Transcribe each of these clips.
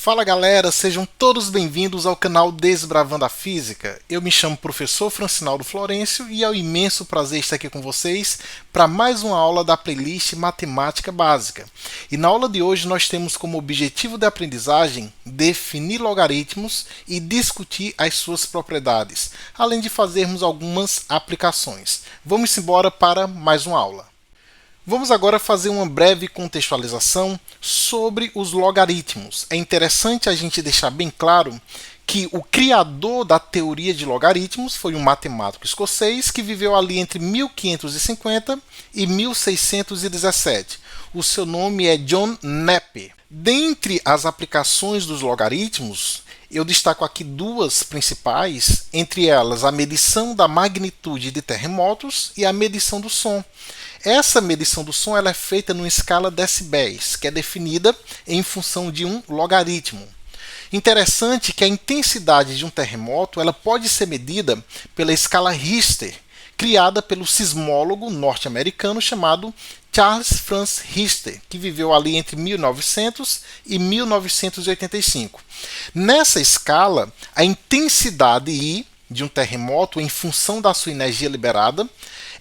Fala galera, sejam todos bem-vindos ao canal Desbravando a Física. Eu me chamo Professor Francinaldo Florencio e é um imenso prazer estar aqui com vocês para mais uma aula da playlist Matemática Básica. E na aula de hoje nós temos como objetivo de aprendizagem definir logaritmos e discutir as suas propriedades, além de fazermos algumas aplicações. Vamos embora para mais uma aula. Vamos agora fazer uma breve contextualização sobre os logaritmos. É interessante a gente deixar bem claro que o criador da teoria de logaritmos foi um matemático escocês que viveu ali entre 1550 e 1617. O seu nome é John Napier. Dentre as aplicações dos logaritmos, eu destaco aqui duas principais, entre elas a medição da magnitude de terremotos e a medição do som. Essa medição do som ela é feita numa escala decibéis, que é definida em função de um logaritmo. Interessante que a intensidade de um terremoto ela pode ser medida pela escala Richter, criada pelo sismólogo norte-americano chamado Charles Franz Richter, que viveu ali entre 1900 e 1985. Nessa escala, a intensidade I de um terremoto, em função da sua energia liberada,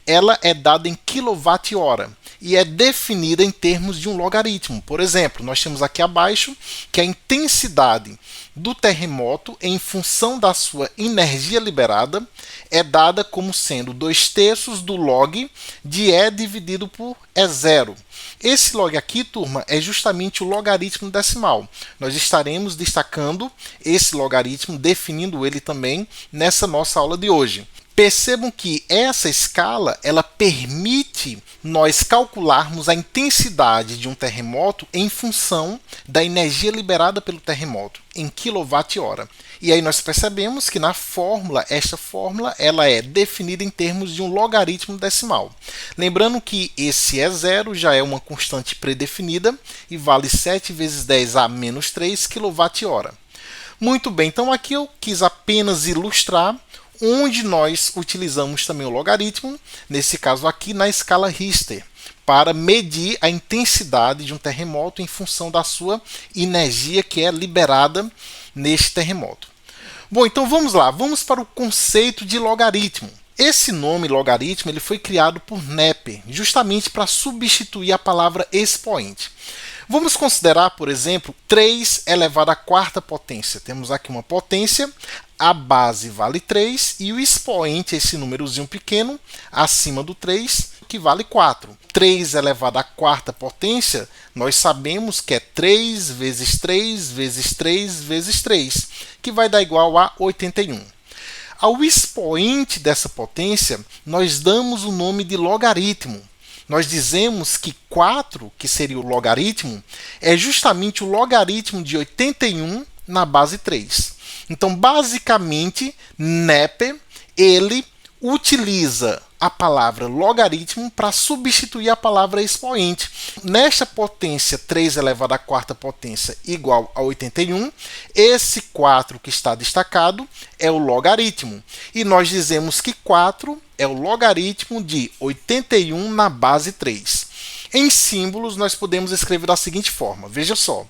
ela é dada em kWh e é definida em termos de um logaritmo. Por exemplo, nós temos aqui abaixo que a intensidade do terremoto em função da sua energia liberada é dada como sendo 2/3 do log de E dividido por E0. Esse log aqui, turma, é justamente o logaritmo decimal. Nós estaremos destacando esse logaritmo, definindo ele também nessa nossa aula de hoje. Percebam que essa escala ela permite nós calcularmos a intensidade de um terremoto em função da energia liberada pelo terremoto, em kWh. E aí nós percebemos que na fórmula, esta fórmula ela é definida em termos de um logaritmo decimal. Lembrando que esse E0 já é uma constante predefinida e vale 7 vezes 10 a menos 3 kWh. Muito bem, então aqui eu quis apenas ilustrar onde nós utilizamos também o logaritmo, nesse caso aqui na escala Richter, para medir a intensidade de um terremoto em função da sua energia que é liberada neste terremoto. Bom, então vamos lá, vamos para o conceito de logaritmo. Esse nome logaritmo ele foi criado por Napier, justamente para substituir a palavra expoente. Vamos considerar, por exemplo, 3 elevado à quarta potência. Temos aqui uma potência, a base vale 3 e o expoente, esse númerozinho pequeno, acima do 3, que vale 4. 3 elevado à quarta potência, nós sabemos que é 3 vezes 3 vezes 3 vezes 3, que vai dar igual a 81. Ao expoente dessa potência, nós damos o nome de logaritmo. Nós dizemos que 4, que seria o logaritmo, é justamente o logaritmo de 81 na base 3. Então, basicamente, Napier ele utiliza a palavra logaritmo para substituir a palavra expoente. Nesta potência 3 elevado à quarta potência igual a 81, esse 4 que está destacado é o logaritmo. E nós dizemos que 4 é o logaritmo de 81 na base 3. Em símbolos, nós podemos escrever da seguinte forma. Veja só.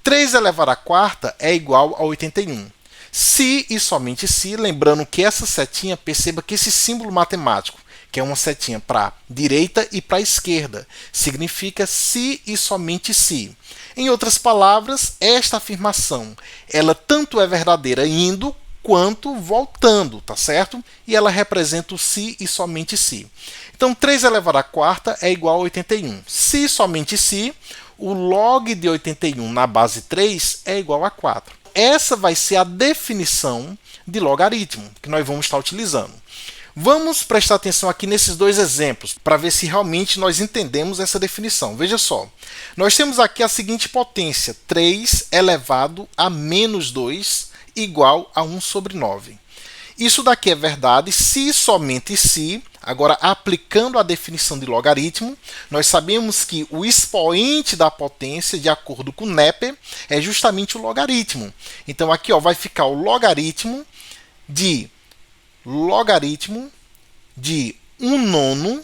3 elevado à quarta é igual a 81. Se e somente se, lembrando que essa setinha, perceba que esse símbolo matemático, que é uma setinha para a direita e para a esquerda, significa se e somente se. Em outras palavras, esta afirmação, ela tanto é verdadeira indo quanto voltando, tá certo? E ela representa o se e somente se. Então, 3 elevado à quarta é igual a 81. Se e somente se, o log de 81 na base 3 é igual a 4. Essa vai ser a definição de logaritmo que nós vamos estar utilizando. Vamos prestar atenção aqui nesses dois exemplos para ver se realmente nós entendemos essa definição. Veja só, nós temos aqui a seguinte potência, 3 elevado a menos 2 igual a 1 sobre 9. Isso daqui é verdade se e somente se. Agora, aplicando a definição de logaritmo, nós sabemos que o expoente da potência, de acordo com Napier, é justamente o logaritmo. Então, aqui vai ficar o logaritmo de 1 nono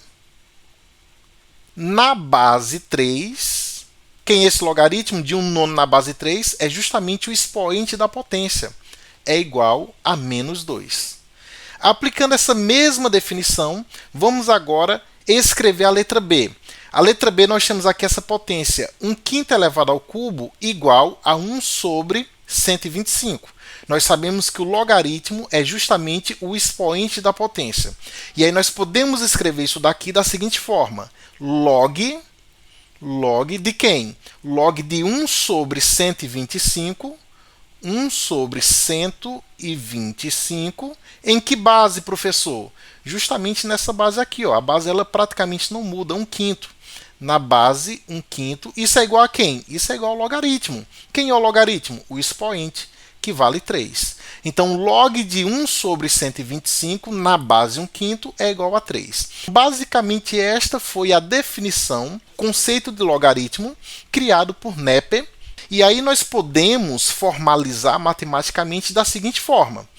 na base 3 Quem é esse logaritmo de 1/9 na base 3? É justamente o expoente da potência. É igual a menos 2. Aplicando essa mesma definição, vamos agora escrever a letra B. A letra B, nós temos aqui essa potência 1/5 elevado ao cubo igual a 1 sobre 125. Nós sabemos que o logaritmo é justamente o expoente da potência. E aí nós podemos escrever isso daqui da seguinte forma. Log de quem? Log de 1 sobre 125, 1 sobre 125. Em que base, professor? Justamente nessa base aqui. Ó. A base ela praticamente não muda, 1/5. Na base 1/5. Isso é igual a quem? Isso é igual ao logaritmo. Quem é o logaritmo? O expoente, que vale 3. Então, log de 1 sobre 125 na base 1/5 é igual a 3. Basicamente, esta foi a definição, conceito de logaritmo, criado por Napier. E aí nós podemos formalizar matematicamente da seguinte forma.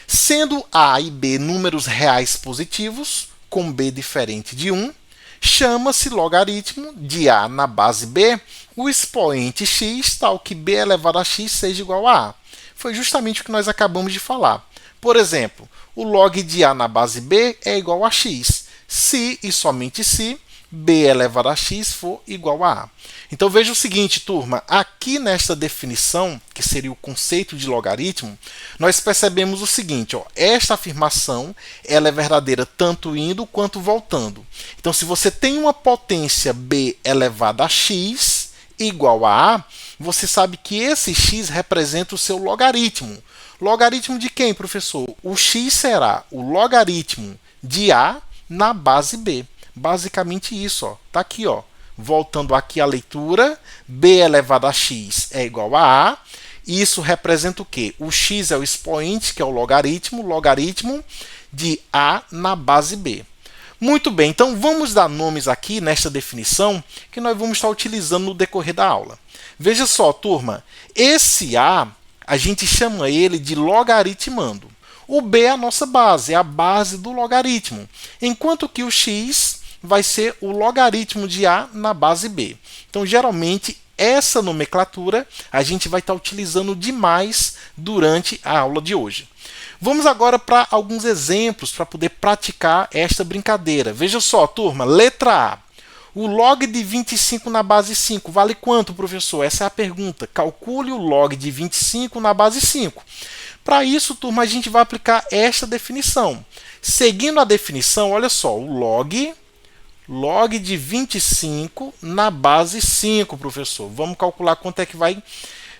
Sendo A e B números reais positivos, com B diferente de 1, chama-se logaritmo de A na base B o expoente x tal que B elevado a x seja igual a A. Foi justamente o que nós acabamos de falar. Por exemplo, o log de A na base B é igual a x, se e somente se B elevado a x for igual a A. Então veja o seguinte, turma, aqui nesta definição, que seria o conceito de logaritmo, nós percebemos o seguinte, ó, esta afirmação ela é verdadeira tanto indo quanto voltando. Então se você tem uma potência B elevada a x igual a A, você sabe que esse x representa o seu logaritmo. Logaritmo de quem, professor? O x será o logaritmo de A na base B. Basicamente isso, ó. Tá aqui, ó. Voltando aqui à leitura, B elevado a x é igual a A. Isso representa o quê? O x é o expoente, que é o logaritmo de A na base B. Muito bem, então vamos dar nomes aqui nesta definição que nós vamos estar utilizando no decorrer da aula. Veja só, turma, esse A, a gente chama ele de logaritmando. O B é a nossa base, é a base do logaritmo, enquanto que o x vai ser o logaritmo de A na base B. Então, geralmente, essa nomenclatura a gente vai estar utilizando demais durante a aula de hoje. Vamos agora para alguns exemplos para poder praticar esta brincadeira. Veja só, turma, letra A. O log de 25 na base 5 vale quanto, professor? Essa é a pergunta. Calcule o log de 25 na base 5. Para isso, turma, a gente vai aplicar esta definição. Seguindo a definição, olha só, o log de 25 na base 5, professor. Vamos calcular quanto é que vai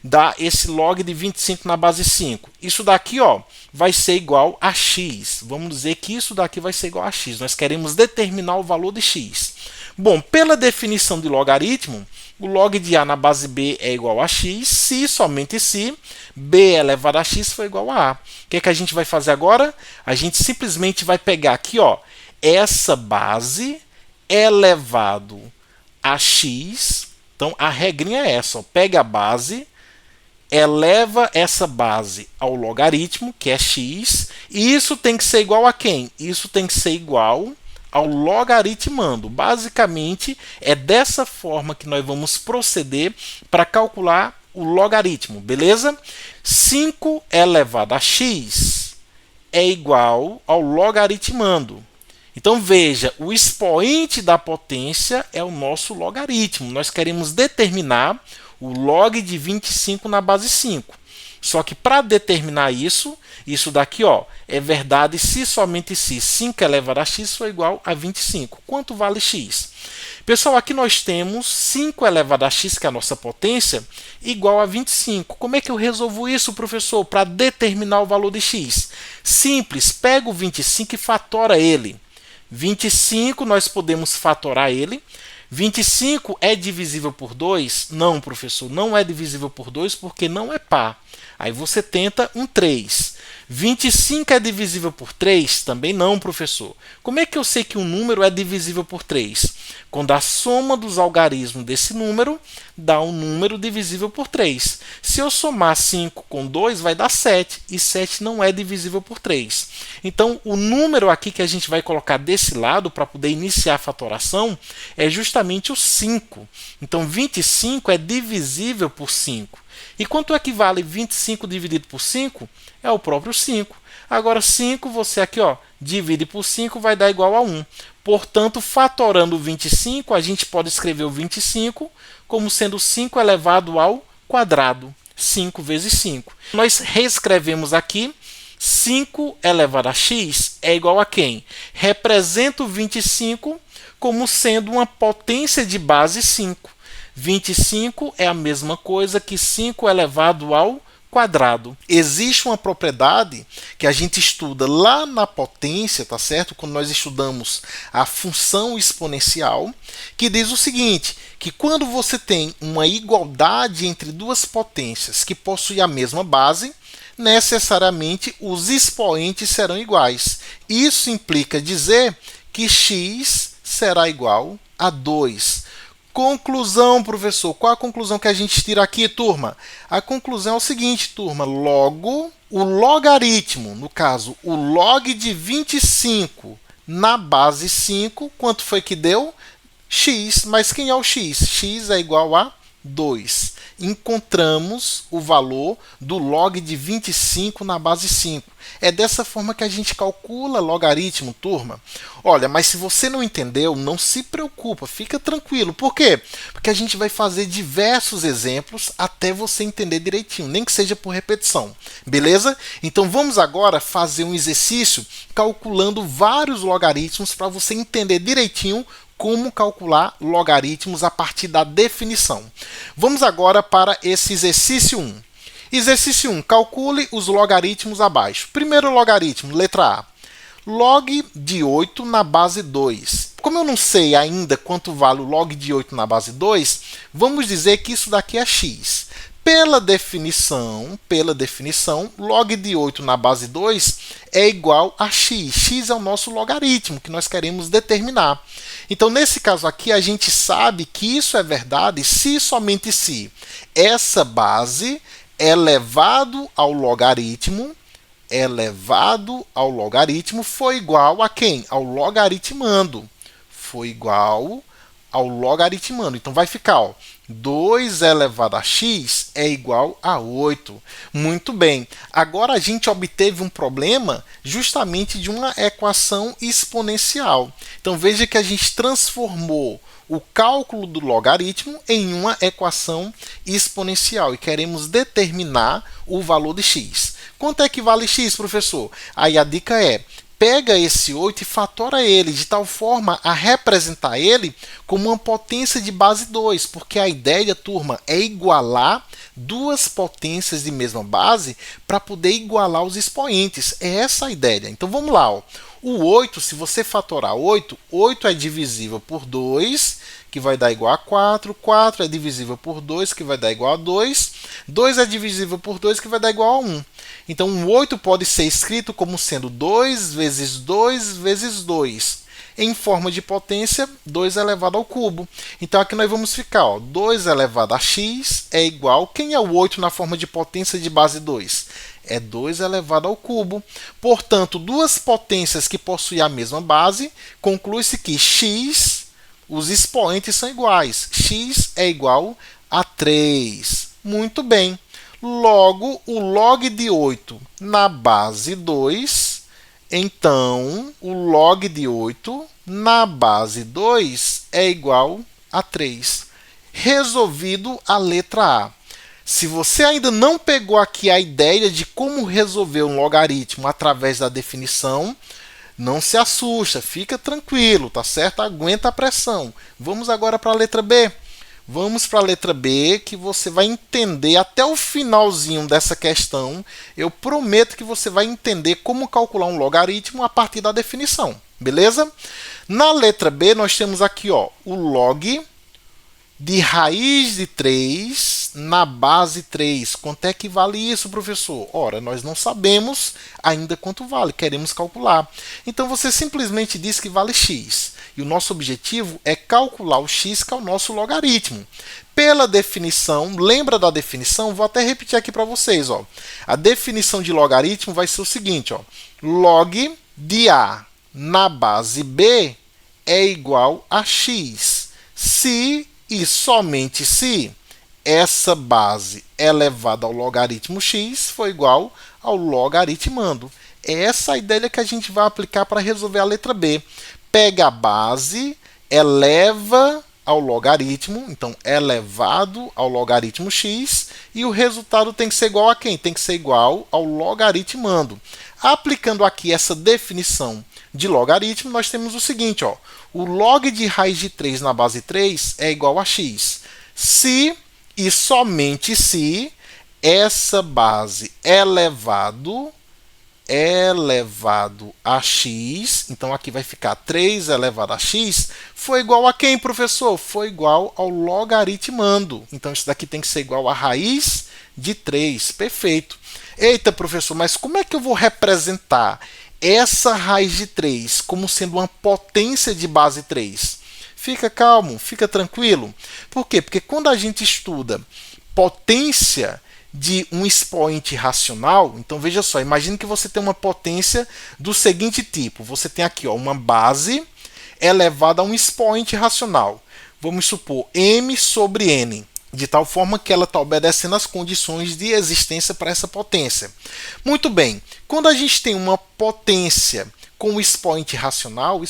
dar esse log de 25 na base 5. Isso daqui, ó, vai ser igual a x. Vamos dizer que isso daqui vai ser igual a x. Nós queremos determinar o valor de x. Bom, pela definição de logaritmo, o log de A na base B é igual a x, se e somente se B elevado a x for igual a A. O que é que a gente vai fazer agora? A gente simplesmente vai pegar aqui, ó, essa base elevado a x. Então, a regrinha é essa, ó, pega a base, eleva essa base ao logaritmo, que é x, e isso tem que ser igual a quem? Isso tem que ser igual ao logaritmando. Basicamente, é dessa forma que nós vamos proceder para calcular o logaritmo, beleza? 5 elevado a x é igual ao logaritmando. Então, veja, o expoente da potência é o nosso logaritmo. Nós queremos determinar o log de 25 na base 5. Só que para determinar isso daqui, ó, é verdade se somente se 5 elevado a x for igual a 25. Quanto vale x? Pessoal, aqui nós temos 5 elevado a x, que é a nossa potência, igual a 25. Como é que eu resolvo isso, professor, para determinar o valor de x? Simples, pega o 25 e fatora ele. 25 nós podemos fatorar ele. 25 é divisível por 2? Não, professor, não é divisível por 2 porque não é par. Aí você tenta um 3. 25 é divisível por 3? Também não, professor. Como é que eu sei que um número é divisível por 3? Quando a soma dos algarismos desse número dá um número divisível por 3. Se eu somar 5 com 2, vai dar 7, e 7 não é divisível por 3. Então, o número aqui que a gente vai colocar desse lado para poder iniciar a fatoração é justamente o 5. Então, 25 é divisível por 5. E quanto equivale 25 dividido por 5? É o próprio 5. Agora, 5, você aqui divide por 5, vai dar igual a 1. Portanto, fatorando o 25, a gente pode escrever o 25 como sendo 5 elevado ao quadrado. 5 vezes 5. Nós reescrevemos aqui. 5 elevado a x é igual a quem? Representa o 25 como sendo uma potência de base 5. 25 é a mesma coisa que 5 elevado ao quadrado. Existe uma propriedade que a gente estuda lá na potência, tá certo? Quando nós estudamos a função exponencial, que diz o seguinte, que quando você tem uma igualdade entre duas potências que possuem a mesma base, necessariamente os expoentes serão iguais. Isso implica dizer que x será igual a 2. Conclusão, professor. Qual a conclusão que a gente tira aqui, turma? A conclusão é o seguinte, turma. Logo, o logaritmo, no caso, o log de 25 na base 5, quanto foi que deu? X. Mas quem é o x? X é igual a 2. Encontramos o valor do log de 25 na base 5. É dessa forma que a gente calcula logaritmo, turma. Olha, mas se você não entendeu, não se preocupa, fica tranquilo. Por quê? Porque a gente vai fazer diversos exemplos até você entender direitinho, nem que seja por repetição. Beleza? Então vamos agora fazer um exercício calculando vários logaritmos para você entender direitinho como calcular logaritmos a partir da definição. Vamos agora para esse exercício 1. Exercício 1. Calcule os logaritmos abaixo. Primeiro logaritmo, letra A. Log de 8 na base 2. Como eu não sei ainda quanto vale o log de 8 na base 2, vamos dizer que isso daqui é x. Pela definição, log de 8 na base 2 é igual a x. X é o nosso logaritmo que nós queremos determinar. Então, nesse caso aqui, a gente sabe que isso é verdade se e somente se essa base elevado ao logaritmo foi igual a quem? Ao logaritmando. Foi igual ao logaritmando. Então, vai ficar, 2 elevado a x é igual a 8. Muito bem. Agora, a gente obteve um problema justamente de uma equação exponencial. Então, veja que a gente transformou o cálculo do logaritmo em uma equação exponencial e queremos determinar o valor de x. Quanto é que vale x, professor? Aí a dica é: pega esse 8 e fatora ele, de tal forma a representar ele como uma potência de base 2, porque a ideia, turma, é igualar duas potências de mesma base para poder igualar os expoentes. É essa a ideia. Então vamos lá. O 8, se você fatorar 8, 8 é divisível por 2, que vai dar igual a 4. 4 é divisível por 2, que vai dar igual a 2. 2 é divisível por 2, que vai dar igual a 1. Então, o 8 pode ser escrito como sendo 2 vezes 2 vezes 2. Em forma de potência, 2 elevado ao cubo. Então, aqui nós vamos ficar, 2 elevado a x é igual... Quem é o 8 na forma de potência de base 2? É 2 elevado ao cubo. Portanto, duas potências que possuem a mesma base, conclui-se que x, os expoentes são iguais. X é igual a 3. Muito bem. Logo, o log de 8 na base 2, então, o log de 8 na base 2 é igual a 3. Resolvido a letra A. Se você ainda não pegou aqui a ideia de como resolver um logaritmo através da definição, não se assusta, fica tranquilo, tá certo? Aguenta a pressão. Vamos agora para a letra B. Vamos para a letra B, que você vai entender até o finalzinho dessa questão. Eu prometo que você vai entender como calcular um logaritmo a partir da definição, beleza? Na letra B, nós temos aqui o log de raiz de 3 na base 3. Quanto é que vale isso, professor? Ora, nós não sabemos ainda quanto vale, queremos calcular. Então você simplesmente diz que vale x. E o nosso objetivo é calcular o x, que é o nosso logaritmo. Pela definição, lembra da definição? Vou até repetir aqui para vocês. Ó. A definição de logaritmo vai ser o seguinte: ó. Log de A na base B é igual a x. Se e somente se essa base elevada ao logaritmo x for igual ao logaritmando. É essa a ideia que a gente vai aplicar para resolver a letra B. Pega a base, eleva ao logaritmo, então elevado ao logaritmo x, e o resultado tem que ser igual a quem? Tem que ser igual ao logaritmando. Aplicando aqui essa definição de logaritmo, nós temos o seguinte, ó, o log de raiz de 3 na base 3 é igual a x. Se e somente se essa base elevado a x, então aqui vai ficar 3 elevado a x, foi igual a quem, professor? Foi igual ao logaritmando. Então isso daqui tem que ser igual a raiz de 3. Perfeito. Eita, professor, mas como é que eu vou representar essa raiz de 3 como sendo uma potência de base 3? Fica calmo, fica tranquilo. Por quê? Porque quando a gente estuda potência de um expoente racional, então veja só, imagine que você tem uma potência do seguinte tipo. Você tem aqui ó, uma base elevada a um expoente racional. Vamos supor m sobre n, de tal forma que ela está obedecendo às condições de existência para essa potência. Muito bem, quando a gente tem uma potência com o expoente racional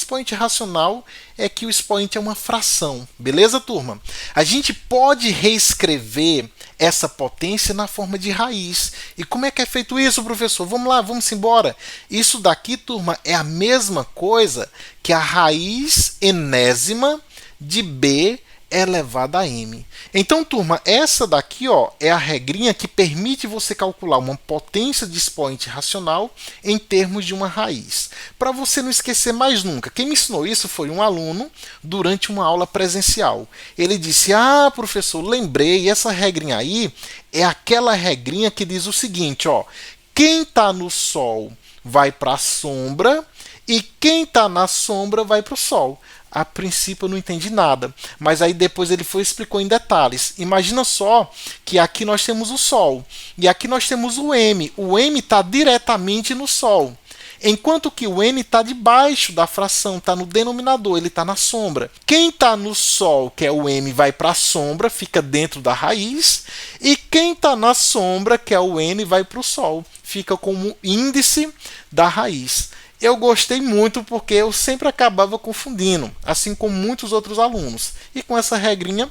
é que o expoente é uma fração. Beleza, turma? A gente pode reescrever essa potência na forma de raiz. E como é que é feito isso, professor? Vamos lá, vamos embora. Isso daqui, turma, é a mesma coisa que a raiz enésima de b elevada a m. Então, turma, essa daqui ó, é a regrinha que permite você calcular uma potência de expoente racional em termos de uma raiz. Para você não esquecer mais nunca, quem me ensinou isso foi um aluno durante uma aula presencial. Ele disse, professor, lembrei, essa regrinha aí é aquela regrinha que diz o seguinte, ó, quem está no sol vai para a sombra e quem está na sombra vai para o sol. A princípio eu não entendi nada, mas aí depois ele foi e explicou em detalhes. Imagina só que aqui nós temos o Sol e aqui nós temos o M. O M está diretamente no Sol, enquanto que o N está debaixo da fração, está no denominador, ele está na sombra. Quem está no Sol, que é o M, vai para a sombra, fica dentro da raiz, e quem está na sombra, que é o N, vai para o Sol, fica como índice da raiz. Eu gostei muito porque eu sempre acabava confundindo, assim como muitos outros alunos. E com essa regrinha,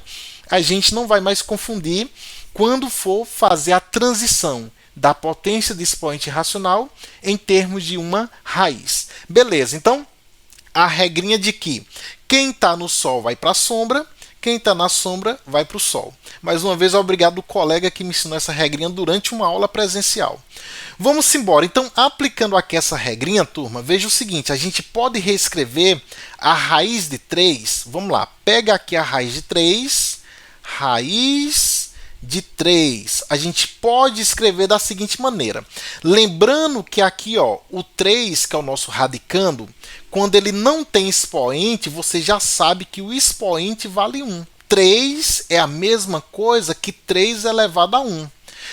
a gente não vai mais confundir quando for fazer a transição da potência de expoente racional em termos de uma raiz. Beleza, então a regrinha de que quem está no Sol vai para a sombra, quem está na sombra vai para o Sol. Mais uma vez, obrigado ao colega que me ensinou essa regrinha durante uma aula presencial. Vamos embora. Então, aplicando aqui essa regrinha, turma, veja o seguinte, a gente pode reescrever a raiz de 3. Vamos lá, pega aqui a raiz de 3, raiz de 3. A gente pode escrever da seguinte maneira. Lembrando que aqui, ó, o 3, que é o nosso radicando, quando ele não tem expoente, você já sabe que o expoente vale 1. 3 é a mesma coisa que 3 elevado a 1.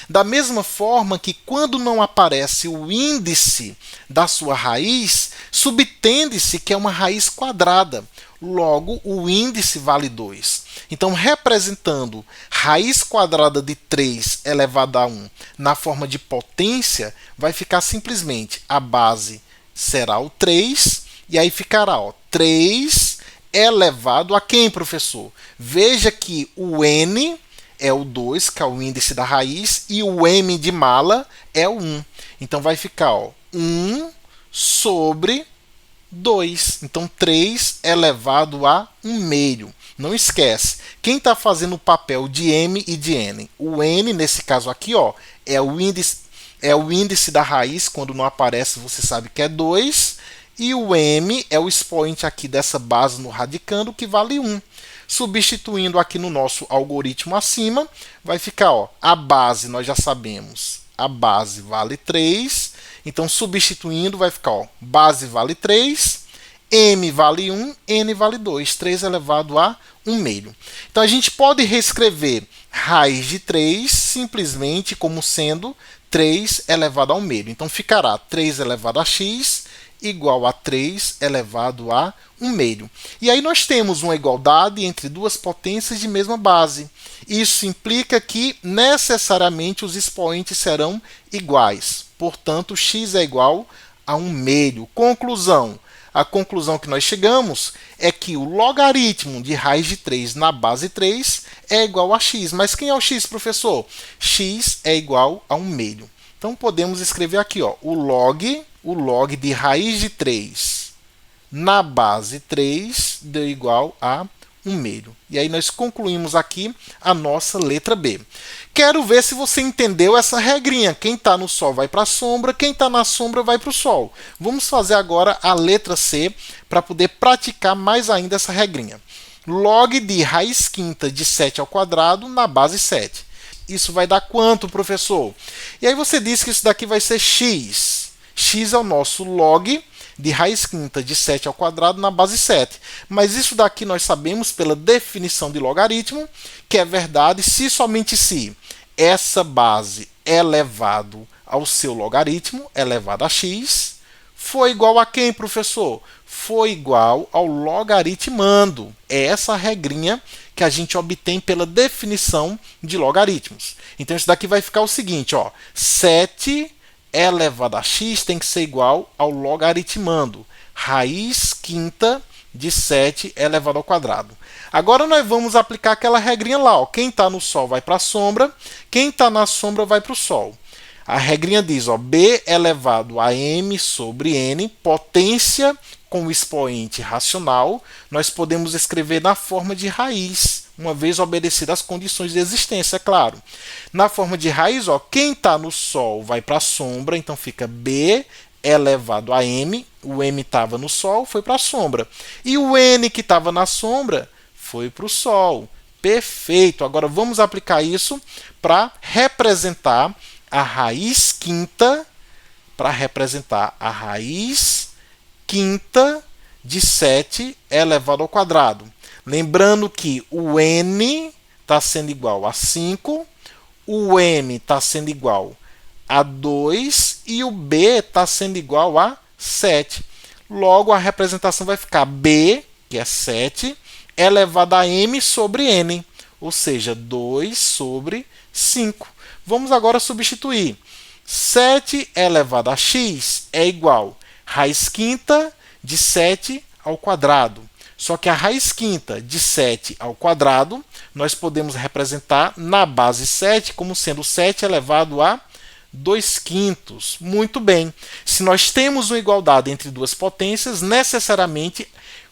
Da mesma forma que quando não aparece o índice da sua raiz, subtende-se que é uma raiz quadrada. Logo, o índice vale 2. Então, representando raiz quadrada de 3 elevado a 1 na forma de potência, vai ficar simplesmente a base será o 3, e aí ficará ó, 3 elevado a quem, professor? Veja que o n é o 2, que é o índice da raiz, e o m de mala é o 1. Então vai ficar ó, 1 sobre 2. Então 3 elevado a 1 meio. Não esquece, quem está fazendo o papel de m e de n? O n, nesse caso aqui, ó, é o índice da raiz, quando não aparece você sabe que é 2, e o m é o expoente aqui dessa base no radicando, que vale 1. Substituindo aqui no nosso algoritmo acima, vai ficar, ó, a base, nós já sabemos, a base vale 3. Então, substituindo, vai ficar, ó, base vale 3, m vale 1, n vale 2, 3 elevado a 1 meio. Então, a gente pode reescrever raiz de 3 simplesmente como sendo 3 elevado a 1 meio. Então, ficará 3 elevado a x igual a 3 elevado a 1 meio. E aí nós temos uma igualdade entre duas potências de mesma base. Isso implica que necessariamente os expoentes serão iguais. Portanto, x é igual a 1 meio. Conclusão. A conclusão que nós chegamos é que o logaritmo de raiz de 3 na base 3 é igual a x. Mas quem é o x, professor? X é igual a 1 meio. Então, podemos escrever aqui, ó, o log de raiz de 3 na base 3 deu igual a 1 meio. E aí nós concluímos aqui a nossa letra B. Quero ver se você entendeu essa regrinha. Quem está no Sol vai para a sombra, quem está na sombra vai para o Sol. Vamos fazer agora a letra C para poder praticar mais ainda essa regrinha. Log de raiz quinta de 7 ao quadrado na base 7. Isso vai dar quanto, professor? E aí você diz que isso daqui vai ser x. X é o nosso log de raiz quinta de 7 ao quadrado na base 7. Mas isso daqui nós sabemos pela definição de logaritmo que é verdade se somente se essa base elevado ao seu logaritmo, elevado a x, foi igual a quem, professor? Foi igual ao logaritmando. É essa regrinha que a gente obtém pela definição de logaritmos. Então isso daqui vai ficar o seguinte, ó, 7 elevado a x tem que ser igual ao logaritmando. Raiz quinta de 7 elevado ao quadrado. Agora nós vamos aplicar aquela regrinha lá. Ó. Quem está no Sol vai para a sombra, quem está na sombra vai para o Sol. A regrinha diz, ó, b elevado a m sobre n, potência com o expoente racional, nós podemos escrever na forma de raiz, uma vez obedecidas as condições de existência, é claro. Na forma de raiz, ó, quem está no Sol vai para a sombra, então fica b elevado a m, o m estava no Sol, foi para a sombra. E o n que estava na sombra foi para o Sol. Perfeito! Agora vamos aplicar isso para representar a raiz quinta, de 7 elevado ao quadrado. Lembrando que o n está sendo igual a 5, o m está sendo igual a 2 e o b está sendo igual a 7. Logo, a representação vai ficar b, que é 7, elevado a m sobre n, ou seja, 2 sobre 5. Vamos agora substituir. 7 elevado a x é igual a raiz quinta de 7 ao quadrado. Só que a raiz quinta de 7 ao quadrado, nós podemos representar na base 7 como sendo 7 elevado a 2 quintos. Muito bem. Se nós temos uma igualdade entre duas potências, necessariamente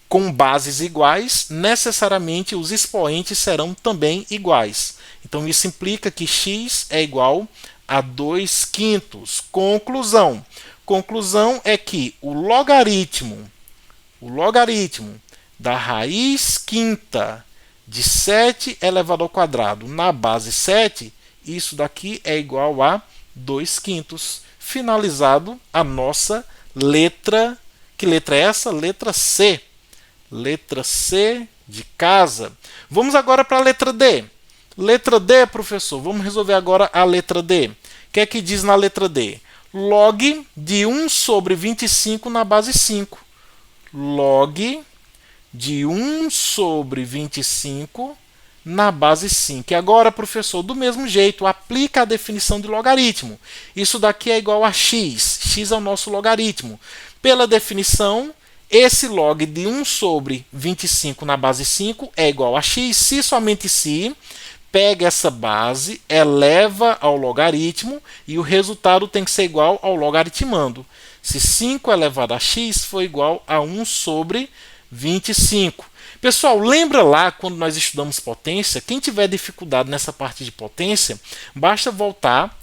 com bases iguais, necessariamente os expoentes serão também iguais. Então isso implica que x é igual a 2 quintos. Conclusão. Conclusão é que o logaritmo da raiz quinta de 7 elevado ao quadrado na base 7, isso daqui é igual a 2 quintos. Finalizado a nossa letra. Que letra é essa? Letra C. Letra C de casa. Vamos agora para a letra D. Letra D, professor. Vamos resolver agora a letra D. O que é que diz na letra D? Log de 1 sobre 25 na base 5. Log de 1 sobre 25 na base 5. E agora, professor, do mesmo jeito, aplica a definição de logaritmo. Isso daqui é igual a x. X é o nosso logaritmo. Pela definição, esse log de 1 sobre 25 na base 5 é igual a x, se somente se pega essa base, eleva ao logaritmo e o resultado tem que ser igual ao logaritmando. Se 5 elevado a x for igual a 1 sobre 25. Pessoal, lembra lá quando nós estudamos potência? Quem tiver dificuldade nessa parte de potência, basta voltar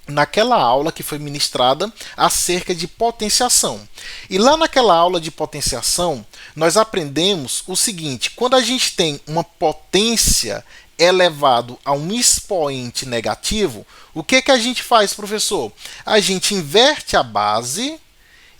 naquela aula que foi ministrada acerca de potenciação. E lá naquela aula de potenciação, nós aprendemos o seguinte: quando a gente tem uma potência elevado a um expoente negativo, o que a gente faz, professor? A gente inverte a base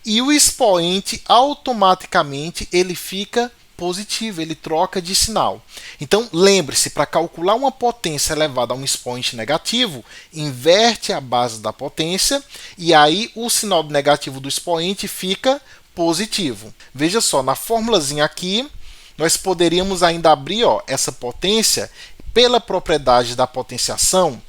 e o expoente automaticamente ele fica positivo, ele troca de sinal. Então, lembre-se, para calcular uma potência elevada a um expoente negativo, inverte a base da potência e aí o sinal negativo do expoente fica positivo. Veja só, na formulazinha aqui, nós poderíamos ainda abrir essa potência pela propriedade da potenciação.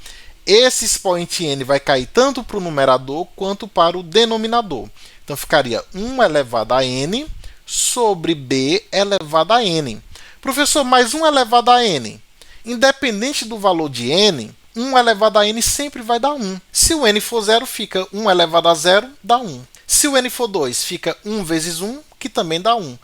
Esse expoente n vai cair tanto para o numerador quanto para o denominador. Então, ficaria 1 elevado a n sobre b elevado a n. Professor, mais 1 elevado a n. Independente do valor de n, 1 elevado a n sempre vai dar 1. Se o n for 0, fica 1 elevado a 0, dá 1. Se o n for 2, fica 1 vezes 1, que também dá 1.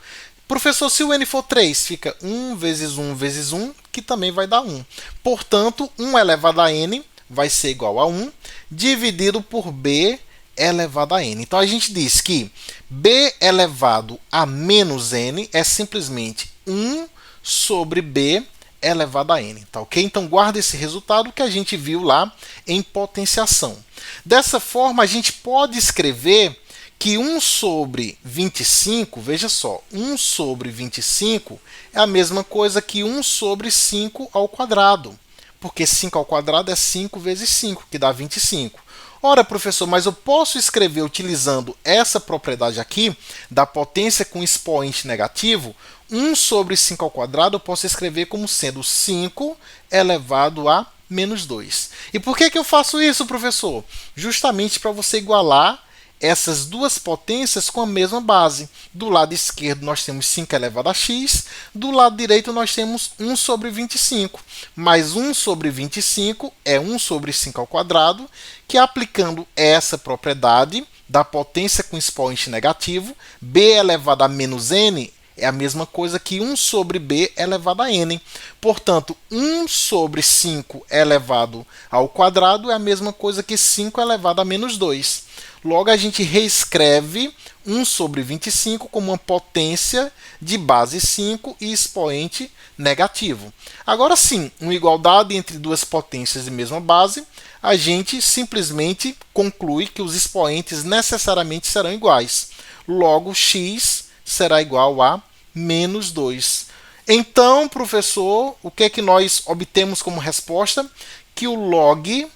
Professor, se o n for 3, fica 1 vezes 1 vezes 1, que também vai dar 1. Portanto, 1 elevado a n vai ser igual a 1, dividido por b elevado a n. Então, a gente diz que b elevado a menos n é simplesmente 1 sobre b elevado a n. Tá ok? Então, guarda esse resultado que a gente viu lá em potenciação. Dessa forma, a gente pode escrever que 1 sobre 25, veja só, 1 sobre 25 é a mesma coisa que 1 sobre 5 ao quadrado. Porque 5 ao quadrado é 5 vezes 5, que dá 25. Ora, professor, mas eu posso escrever utilizando essa propriedade aqui, da potência com expoente negativo, 1 sobre 5 ao quadrado eu posso escrever como sendo 5 elevado a menos 2. E por que eu faço isso, professor? Justamente para você igualar essas duas potências com a mesma base. Do lado esquerdo nós temos 5 elevado a x, do lado direito nós temos 1 sobre 25. Mais 1 sobre 25 é 1 sobre 5 ao quadrado, que aplicando essa propriedade da potência com expoente negativo, b elevado a menos n é a mesma coisa que 1 sobre b elevado a n. Portanto, 1 sobre 5 elevado ao quadrado é a mesma coisa que 5 elevado a menos 2. Logo, a gente reescreve 1 sobre 25 como uma potência de base 5 e expoente negativo. Agora sim, uma igualdade entre duas potências de mesma base, a gente simplesmente conclui que os expoentes necessariamente serão iguais. Logo, x será igual a menos 2. Então, professor, o que é que nós obtemos como resposta? Que o log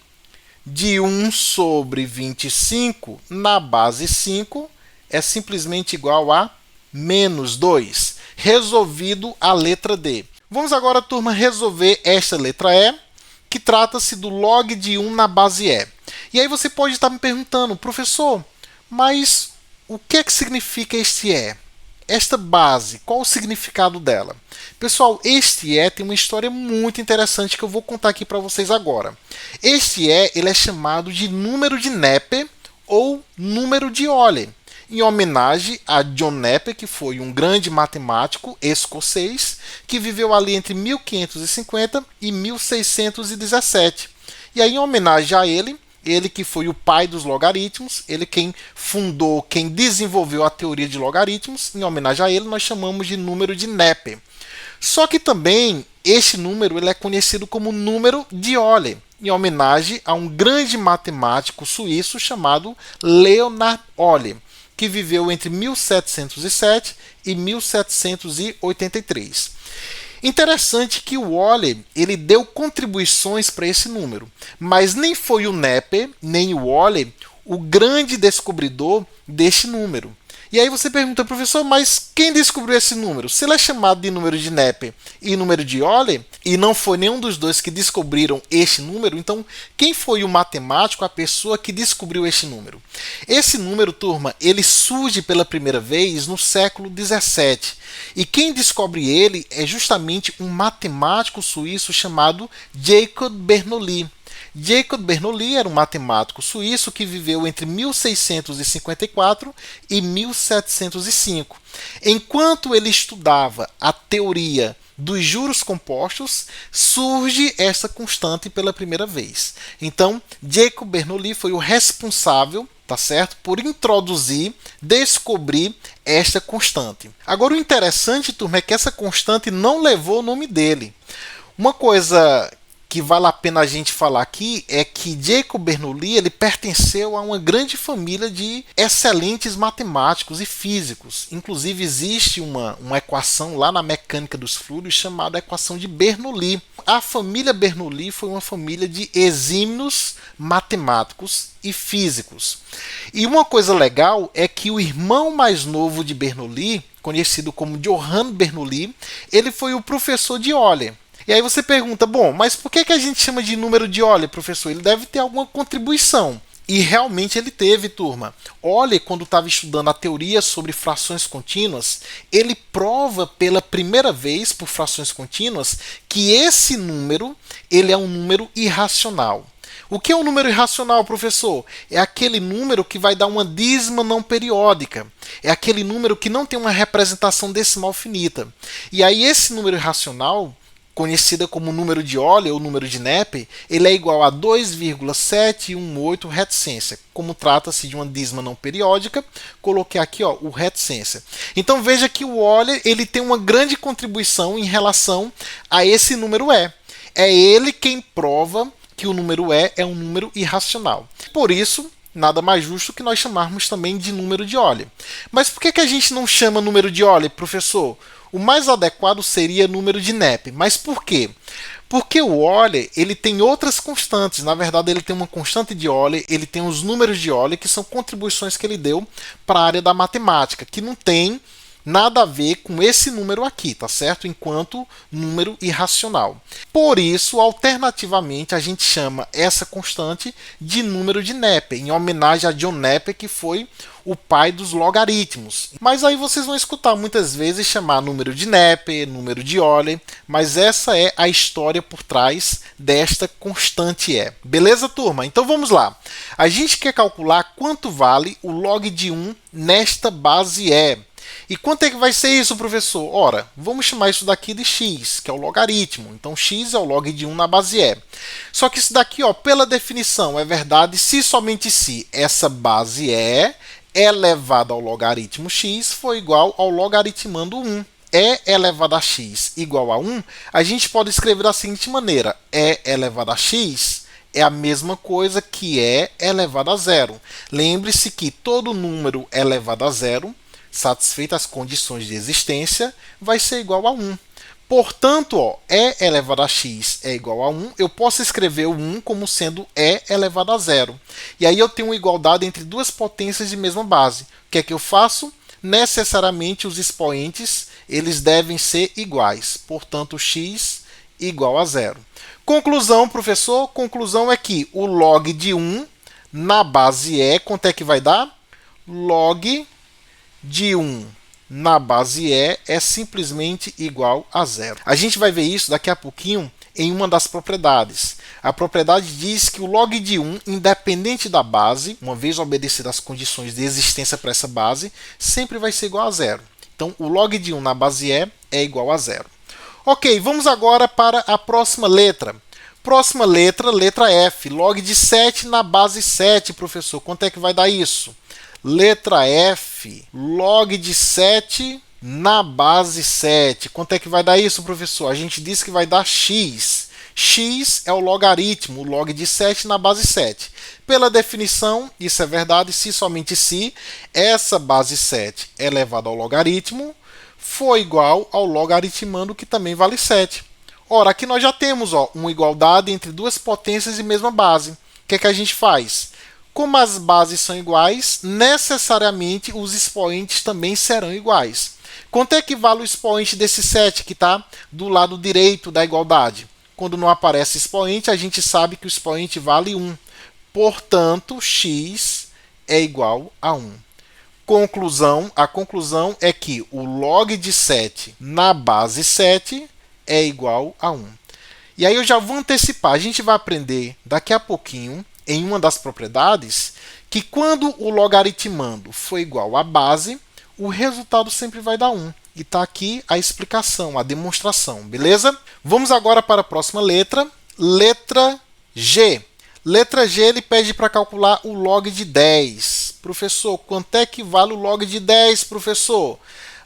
de 1 sobre 25 na base 5 é simplesmente igual a menos 2. Resolvido a letra D. Vamos agora, turma, resolver esta letra E, que trata-se do log de 1 na base E. E aí você pode estar me perguntando, professor, mas o que é que significa este E? Esta base, qual o significado dela? Pessoal, este E tem uma história muito interessante que eu vou contar aqui para vocês agora. Este E ele é chamado de número de Nepe ou número de Euler, em homenagem a John Napier, que foi um grande matemático escocês que viveu ali entre 1550 e 1617. E aí, em homenagem a ele que foi o pai dos logaritmos, ele quem fundou, quem desenvolveu a teoria de logaritmos, em homenagem a ele nós chamamos de número de Napier. Só que também este número ele é conhecido como número de Euler, em homenagem a um grande matemático suíço chamado Leonhard Euler, que viveu entre 1707 e 1783. Interessante que o Euler ele deu contribuições para esse número, mas nem foi o Napier, nem o Euler o grande descobridor deste número. E aí você pergunta, professor, mas quem descobriu esse número? Se ele é chamado de número de Napier e número de Euler, e não foi nenhum dos dois que descobriram este número, então quem foi o matemático, a pessoa que descobriu este número? Esse número, turma, ele surge pela primeira vez no século 17. E quem descobre ele é justamente um matemático suíço chamado Jacob Bernoulli. Jacob Bernoulli era um matemático suíço que viveu entre 1654 e 1705. Enquanto ele estudava a teoria dos juros compostos, surge essa constante pela primeira vez. Então, Jacob Bernoulli foi o responsável, tá certo, por introduzir, descobrir esta constante. Agora, o interessante, turma, é que essa constante não levou o nome dele. Uma coisa que vale a pena a gente falar aqui é que Jacob Bernoulli ele pertenceu a uma grande família de excelentes matemáticos e físicos. Inclusive existe uma equação lá na mecânica dos fluidos chamada equação de Bernoulli. A família Bernoulli foi uma família de exímios matemáticos e físicos. E uma coisa legal é que o irmão mais novo de Bernoulli, conhecido como Johann Bernoulli, ele foi o professor de Euler. E aí você pergunta, bom, mas por que a gente chama de número de Euler, professor? Ele deve ter alguma contribuição. E realmente ele teve, turma. Euler, quando estava estudando a teoria sobre frações contínuas, ele prova pela primeira vez, por frações contínuas, que esse número ele é um número irracional. O que é um número irracional, professor? É aquele número que vai dar uma dízima não periódica. É aquele número que não tem uma representação decimal finita. E aí esse número irracional, conhecida como número de Euler ou número de Nepe, ele é igual a 2,718 reticência. Como trata-se de uma dízima não periódica, coloquei aqui o reticência. Então veja que o Euler ele tem uma grande contribuição em relação a esse número E. É ele quem prova que o número E é um número irracional. Por isso, nada mais justo que nós chamarmos também de número de Euler. Mas por que a gente não chama número de Euler, professor? O mais adequado seria número de Nepe. Mas por quê? Porque o Euler ele tem outras constantes. Na verdade, ele tem uma constante de Euler, ele tem os números de Euler, que são contribuições que ele deu para a área da matemática, que não tem nada a ver com esse número aqui, tá certo? Enquanto número irracional. Por isso, alternativamente, a gente chama essa constante de número de Nepe, em homenagem a John Napier, que foi o pai dos logaritmos. Mas aí vocês vão escutar muitas vezes chamar número de Napier, número de Euler, mas essa é a história por trás desta constante E. Beleza, turma? Então vamos lá. A gente quer calcular quanto vale o log de 1 nesta base E. E quanto é que vai ser isso, professor? Ora, vamos chamar isso daqui de x, que é o logaritmo. Então, x é o log de 1 na base E. Só que isso daqui, pela definição, é verdade se somente se essa base E elevado ao logaritmo x for igual ao logaritmando 1. E elevado a x igual a 1, a gente pode escrever da seguinte maneira. E elevado a x é a mesma coisa que E elevado a zero. Lembre-se que todo número elevado a zero, satisfeitas as condições de existência, vai ser igual a 1. Portanto, E elevado a x é igual a 1. Eu posso escrever o 1 como sendo E elevado a zero. E aí eu tenho uma igualdade entre duas potências de mesma base. O que é que eu faço? Necessariamente os expoentes eles devem ser iguais. Portanto, x igual a zero. Conclusão, professor? Conclusão é que o log de 1 na base E, quanto é que vai dar? Log de 1 na base E é simplesmente igual a zero. A gente vai ver isso daqui a pouquinho em uma das propriedades. A propriedade diz que o log de 1, independente da base, uma vez obedecidas as condições de existência para essa base, sempre vai ser igual a zero. Então, o log de 1 na base E é igual a zero. Ok, vamos agora para a próxima letra. Próxima letra, letra F. Log de 7 na base 7, professor. Quanto é que vai dar isso? Letra F, log de 7 na base 7. Quanto é que vai dar isso, professor? A gente disse que vai dar x. X é o logaritmo, o log de 7 na base 7. Pela definição, isso é verdade se somente se essa base 7 elevada ao logaritmo for igual ao logaritmando, que também vale 7. Ora, aqui nós já temos uma igualdade entre duas potências de mesma base. O que é que a gente faz? Como as bases são iguais, necessariamente os expoentes também serão iguais. Quanto é que vale o expoente desse 7 que está do lado direito da igualdade? Quando não aparece expoente, a gente sabe que o expoente vale 1. Portanto, x é igual a 1. Conclusão, a conclusão é que o log de 7 na base 7 é igual a 1. E aí eu já vou antecipar, a gente vai aprender daqui a pouquinho em uma das propriedades, que quando o logaritmando for igual à base, o resultado sempre vai dar 1. e está aqui a explicação, a demonstração, beleza? Vamos agora para a próxima letra, letra G. Letra G, ele pede para calcular o log de 10. Professor, quanto é que vale o log de 10, professor?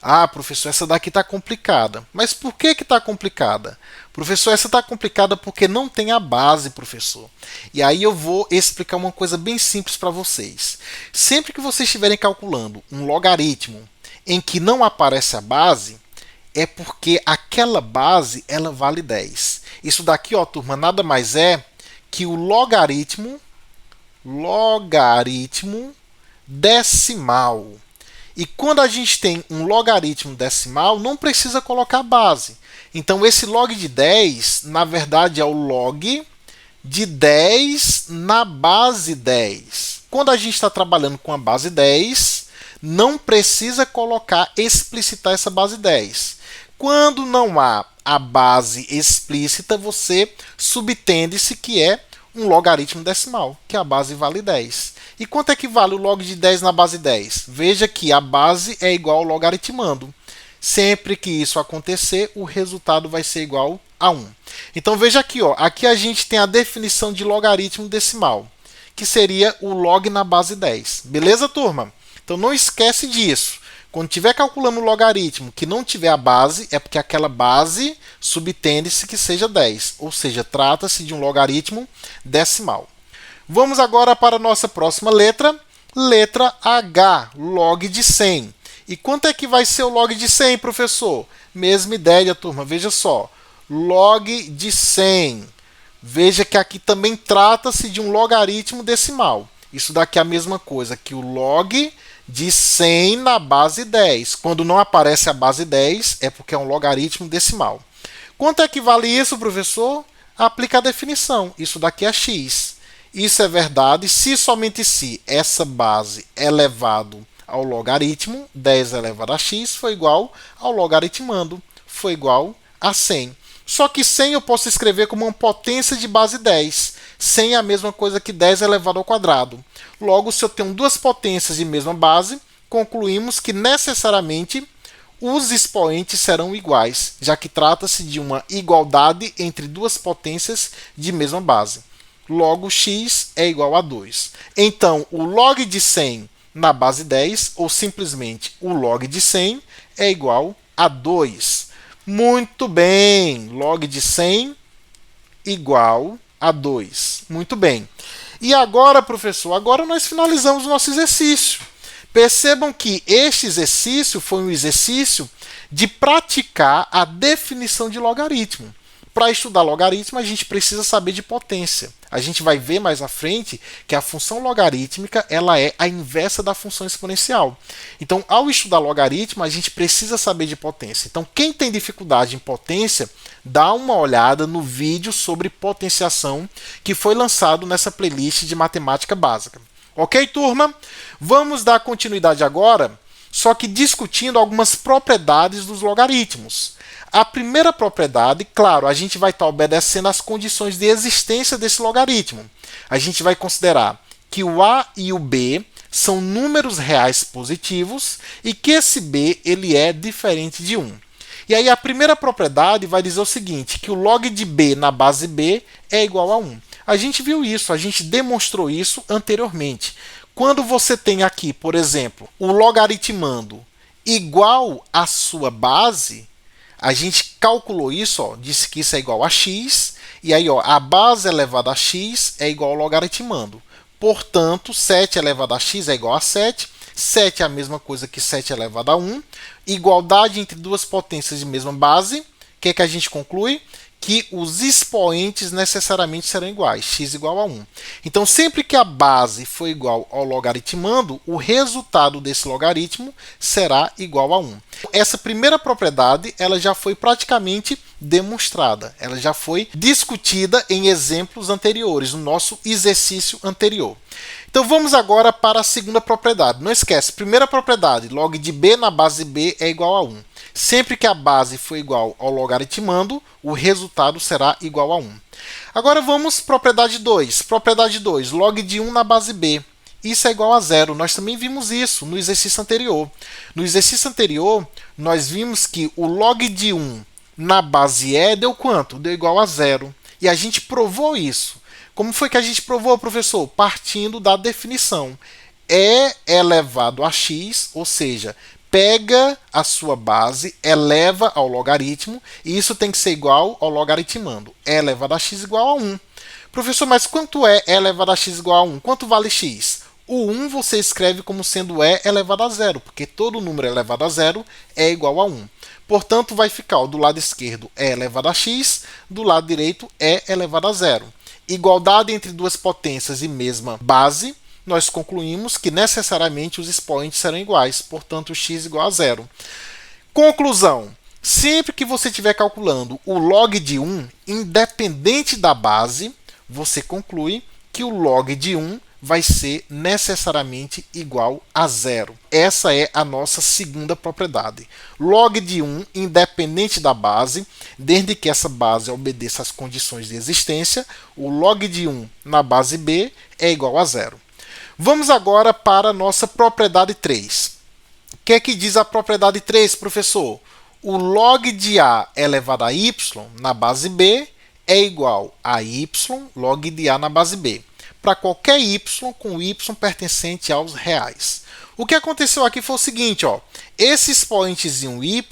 Ah, professor, essa daqui está complicada. Mas por que está complicada? Professor, essa está complicada porque não tem a base, professor. E aí eu vou explicar uma coisa bem simples para vocês. Sempre que vocês estiverem calculando um logaritmo em que não aparece a base, é porque aquela base ela vale 10. Isso daqui, ó, turma, nada mais é que o logaritmo decimal. E quando a gente tem um logaritmo decimal, não precisa colocar base. Então, esse log de 10, na verdade, é o log de 10 na base 10. Quando a gente está trabalhando com a base 10, não precisa explicitar essa base 10. Quando não há a base explícita, você subtende-se que é um logaritmo decimal, que a base vale 10. E quanto é que vale o log de 10 na base 10? Veja que a base é igual ao logaritmando. Sempre que isso acontecer, o resultado vai ser igual a 1. Então veja aqui, ó, aqui a gente tem a definição de logaritmo decimal, que seria o log na base 10. Beleza, turma? Então não esquece disso. Quando estiver calculando o logaritmo que não tiver a base, é porque aquela base subtende-se que seja 10, ou seja, trata-se de um logaritmo decimal. Vamos agora para a nossa próxima letra, letra H, log de 100. E quanto é que vai ser o log de 100, professor? Mesma ideia, turma, veja só, log de 100. Veja que aqui também trata-se de um logaritmo decimal. Isso daqui é a mesma coisa que o log de 100 na base 10. Quando não aparece a base 10, é porque é um logaritmo decimal. Quanto é que vale isso, professor? Aplica a definição. Isso daqui é x. Isso é verdade se somente se essa base elevado ao logaritmo, 10 elevado a x, foi igual ao logaritmando, foi igual a 100. Só que 100 eu posso escrever como uma potência de base 10. 100 é a mesma coisa que 10 elevado ao quadrado. Logo, se eu tenho duas potências de mesma base, concluímos que necessariamente os expoentes serão iguais, já que trata-se de uma igualdade entre duas potências de mesma base. Logo, x é igual a 2. Então, o log de 100 na base 10, ou simplesmente o log de 100, é igual a 2. Muito bem, log de 100 igual a 2. Muito bem. E agora, professor, agora nós finalizamos o nosso exercício. Percebam que este exercício foi um exercício de praticar a definição de logaritmo. Para estudar logaritmo, a gente precisa saber de potência. A gente vai ver mais à frente que a função logarítmica ela é a inversa da função exponencial. Então, ao estudar logaritmo, a gente precisa saber de potência. Então, quem tem dificuldade em potência, dá uma olhada no vídeo sobre potenciação que foi lançado nessa playlist de matemática básica. Ok, turma? Vamos dar continuidade agora, só que discutindo algumas propriedades dos logaritmos. A primeira propriedade, claro, a gente vai estar obedecendo às condições de existência desse logaritmo. A gente vai considerar que o a e o b são números reais positivos e que esse b ele é diferente de 1. E aí a primeira propriedade vai dizer o seguinte, que o log de b na base b é igual a 1. A gente viu isso, a gente demonstrou isso anteriormente. Quando você tem aqui, por exemplo, o logaritmando igual à sua base, a gente calculou isso, ó, disse que isso é igual a x, e aí ó, a base elevada a x é igual ao logaritmando. Portanto, 7 elevado a x é igual a 7, 7 é a mesma coisa que 7 elevado a 1, igualdade entre duas potências de mesma base, o que é que a gente conclui? Que os expoentes necessariamente serão iguais, x igual a 1. Então, sempre que a base for igual ao logaritmando, o resultado desse logaritmo será igual a 1. Essa primeira propriedade ela já foi praticamente demonstrada, ela já foi discutida em exemplos anteriores, no nosso exercício anterior. Então, vamos agora para a segunda propriedade. Não esquece, primeira propriedade, log de b na base b é igual a 1. Sempre que a base for igual ao logaritmando, o resultado será igual a 1. Agora vamos para propriedade 2. Propriedade 2, log de 1 na base b. isso é igual a zero. Nós também vimos isso no exercício anterior. No exercício anterior, nós vimos que o log de 1 na base E deu quanto? Deu igual a zero. E a gente provou isso. Como foi que a gente provou, professor? Partindo da definição. E elevado a x, ou seja, pega a sua base, eleva ao logaritmo, e isso tem que ser igual ao logaritmando. E elevado a x igual a 1. Professor, mas quanto é E elevado a x igual a 1? Quanto vale x? O 1 você escreve como sendo E elevado a zero, porque todo número elevado a zero é igual a 1. Portanto, vai ficar do lado esquerdo E elevado a x, do lado direito E elevado a zero. Igualdade entre duas potências e mesma base, nós concluímos que necessariamente os expoentes serão iguais, portanto, x igual a zero. Conclusão. Sempre que você estiver calculando o log de 1, independente da base, você conclui que o log de 1 vai ser necessariamente igual a zero. Essa é a nossa segunda propriedade. Log de 1, independente da base, desde que essa base obedeça às condições de existência, o log de 1 na base B é igual a zero. Vamos agora para a nossa propriedade 3. O que é que diz a propriedade 3, professor? O log de A elevado a y na base B é igual a y log de A na base B, para qualquer y com y pertencente aos reais. O que aconteceu aqui foi o seguinte, ó, esse expoentezinho y,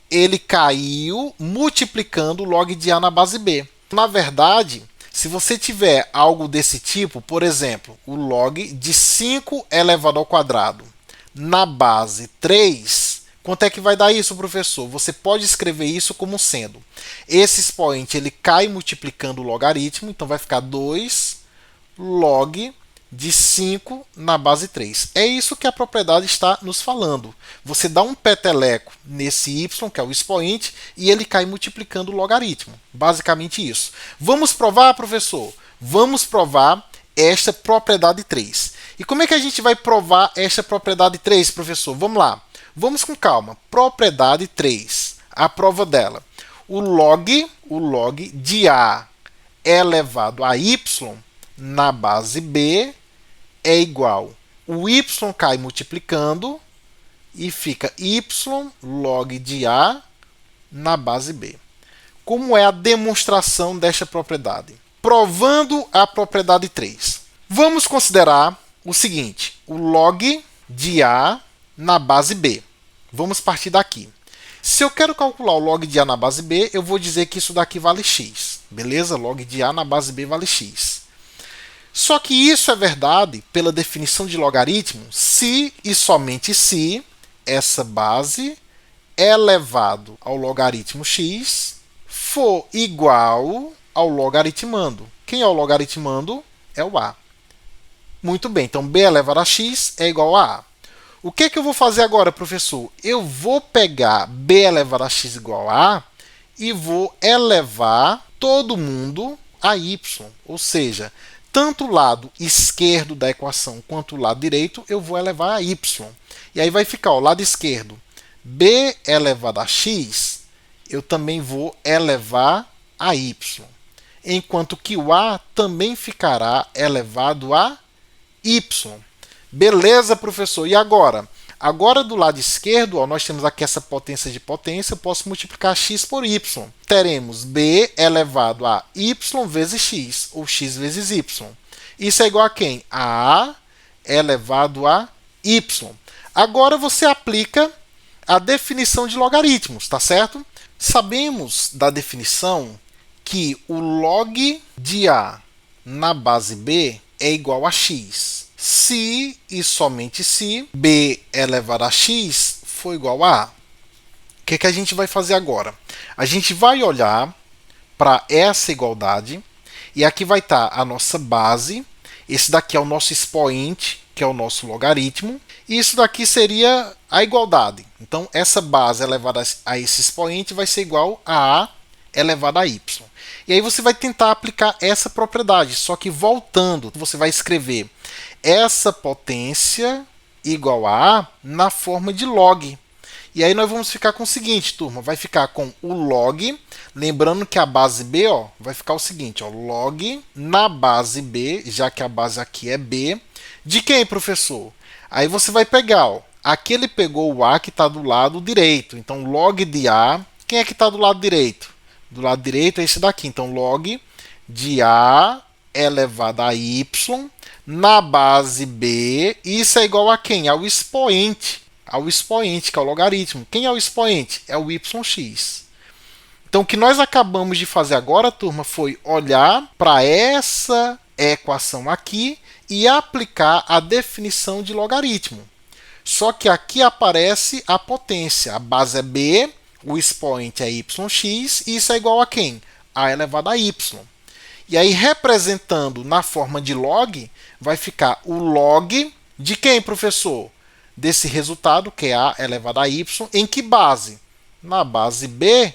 ele caiu multiplicando o log de A na base B. Na verdade, se você tiver algo desse tipo, por exemplo, o log de 5 elevado ao quadrado na base 3, quanto é que vai dar isso, professor? Você pode escrever isso como sendo esse expoente ele cai multiplicando o logaritmo, então vai ficar 2 log de 5 na base 3. É isso que a propriedade está nos falando. Você dá um peteleco nesse y, que é o expoente, e ele cai multiplicando o logaritmo. Basicamente isso. Vamos provar, professor? Vamos provar esta propriedade 3. E como é que a gente vai provar esta propriedade 3, professor? Vamos lá. Vamos com calma. Propriedade 3. A prova dela. O log de A elevado a y na base B é igual. O y cai multiplicando e fica y log de A na base B. Como é a demonstração desta propriedade? Provando a propriedade 3. Vamos considerar o seguinte, o log de A na base B. Vamos partir daqui. Se eu quero calcular o log de A na base B, eu vou dizer que isso daqui vale x. Beleza? Log de A na base B vale x. Só que isso é verdade pela definição de logaritmo se e somente se essa base elevado ao logaritmo x for igual ao logaritmando. Quem é o logaritmando? É o a. Muito bem, então b elevado a x é igual a a. O que é que eu vou fazer agora, professor? Eu vou pegar b elevado a x igual a e vou elevar todo mundo a y, ou seja, tanto o lado esquerdo da equação quanto o lado direito, eu vou elevar a y. E aí vai ficar o lado esquerdo, b elevado a x, eu também vou elevar a y. Enquanto que o a também ficará elevado a y. Beleza, professor? E agora? Agora do lado esquerdo, ó, nós temos aqui essa potência de potência, eu posso multiplicar x por y. Teremos b elevado a y vezes x, ou x vezes y. Isso é igual a quem? A elevado a y. Agora você aplica a definição de logaritmos, tá certo? Sabemos da definição que o log de A na base B é igual a x. Se e somente se b elevado a x for igual a a. O que é que a gente vai fazer agora? A gente vai olhar para essa igualdade e aqui vai estar a nossa base. Esse daqui é o nosso expoente, que é o nosso logaritmo. E isso daqui seria a igualdade. Então, essa base elevada a esse expoente vai ser igual a elevado a y. E aí você vai tentar aplicar essa propriedade, só que voltando, você vai escrever essa potência igual a na forma de log. E aí nós vamos ficar com o seguinte, turma, vai ficar com o log, lembrando que a base B, ó, vai ficar o seguinte, ó, log na base B, já que a base aqui é B, de quem, professor? Aí você vai pegar, ó, aqui ele pegou o A que está do lado direito, então log de A, quem é que está do lado direito? Do lado direito é esse daqui, então log de A elevado a Y na base B, isso é igual a quem? Ao expoente, que é o logaritmo. Quem é o expoente? É o yx. Então, o que nós acabamos de fazer agora, turma, foi olhar para essa equação aqui e aplicar a definição de logaritmo. Só que aqui aparece a potência. A base é B, o expoente é yx, e isso é igual a quem? A elevado a y. E aí, representando na forma de log, vai ficar o log de quem, professor? Desse resultado, que é A elevado a Y, em que base? Na base B,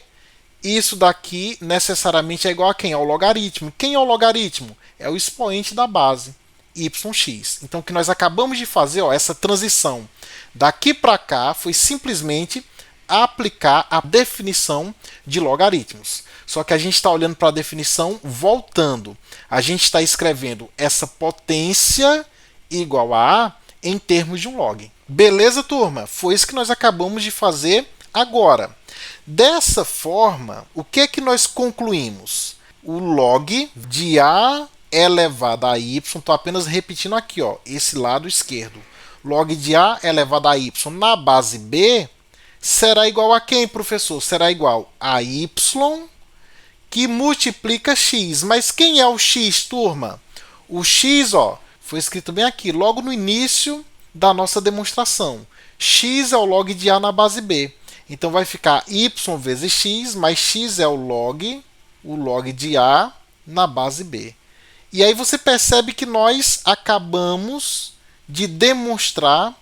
isso daqui necessariamente é igual a quem? Ao logaritmo. Quem é o logaritmo? É o expoente da base, yx. Então, o que nós acabamos de fazer, ó, essa transição daqui para cá, foi simplesmente aplicar a definição de logaritmos. Só que a gente está olhando para a definição voltando. A gente está escrevendo essa potência igual a A em termos de um log. Beleza, turma? Foi isso que nós acabamos de fazer agora. Dessa forma, o que é que nós concluímos? O log de A elevado a Y, estou apenas repetindo aqui, ó, esse lado esquerdo. Log de A elevado a Y na base B será igual a quem, professor? Será igual a Y que multiplica x. Mas quem é o x, turma? O x, ó, foi escrito bem aqui, logo no início da nossa demonstração. X é o log de A na base B. Então vai ficar y vezes x, mais x é o log de A na base B. E aí você percebe que nós acabamos de demonstrar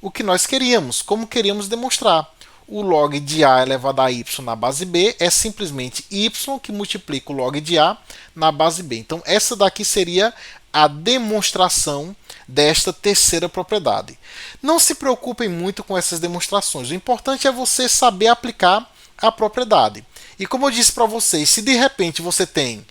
o que nós queríamos, como queríamos demonstrar. O log de A elevado a y na base B é simplesmente y que multiplica o log de A na base B. Então, essa daqui seria a demonstração desta terceira propriedade. Não se preocupem muito com essas demonstrações. O importante é você saber aplicar a propriedade. E como eu disse para vocês, se de repente você tem